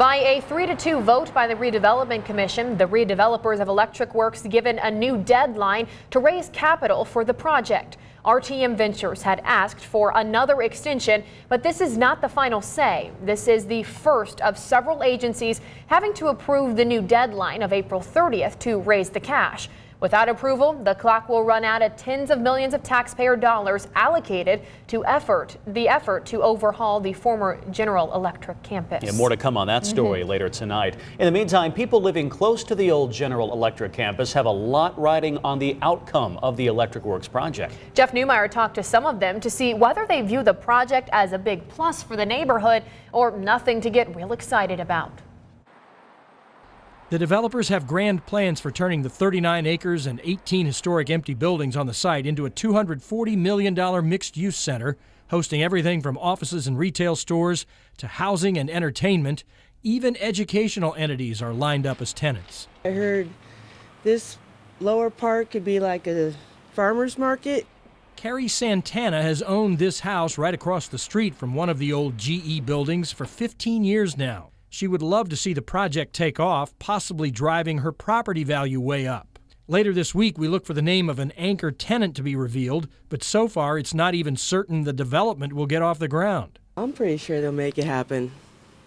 By a 3-2 vote by the Redevelopment Commission, the redevelopers of Electric Works given a new deadline to raise capital for the project. RTM Ventures had asked for another extension, but this is not the final say. This is the first of several agencies having to approve the new deadline of April 30th to raise the cash. Without approval, the clock will run out of tens of millions of taxpayer dollars allocated to the effort to overhaul the former General Electric campus. Yeah, more to come on that story later tonight. In the meantime, people living close to the old General Electric campus have a lot riding on the outcome of the Electric Works project. Jeff Newmeyer talked to some of them to see whether they view the project as a big plus for the neighborhood or nothing to get real excited about. The developers have grand plans for turning the 39 acres and 18 historic empty buildings on the site into a $240 million mixed-use center, hosting everything from offices and retail stores to housing and entertainment. Even educational entities are lined up as tenants. I heard this lower part could be like a farmer's market. Carrie Santana has owned this house right across the street from one of the old GE buildings for 15 years now. She would love to see the project take off, possibly driving her property value way up. Later this week, we look for the name of an anchor tenant to be revealed, but so far it's not even certain the development will get off the ground. I'm pretty sure they'll make it happen.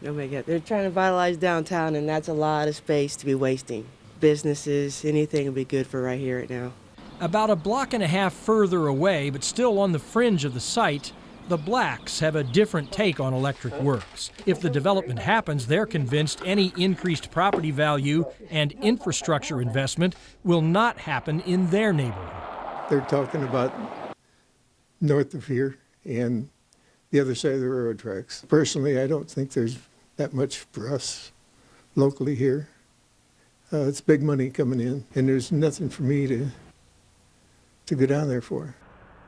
They'll make it. They're trying to vitalize downtown, and that's a lot of space to be wasting. Businesses, anything will be good for right here, right now. About a block and a half further away, but still on the fringe of the site, the Blacks have a different take on Electric Works. If the development happens, they're convinced any increased property value and infrastructure investment will not happen in their neighborhood. They're talking about north of here and the other side of the railroad tracks. Personally, I don't think there's that much for us locally here. It's big money coming in, and there's nothing for me to go down there for.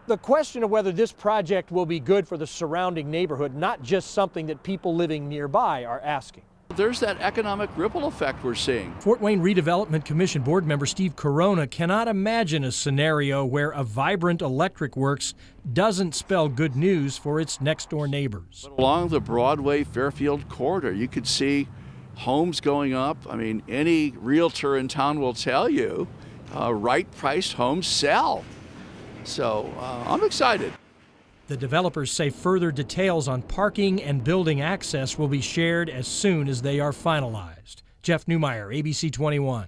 The question of whether this project will be good for the surrounding neighborhood, not just something that people living nearby are asking. There's that economic ripple effect we're seeing. Fort Wayne Redevelopment Commission board member Steve Corona cannot imagine a scenario where a vibrant Electric Works doesn't spell good news for its next-door neighbors. But along the Broadway-Fairfield corridor, you could see homes going up. I mean, any realtor in town will tell you right-priced homes sell. So I'm excited. The developers say further details on parking and building access will be shared as soon as they are finalized. Jeff Newmeyer, ABC 21.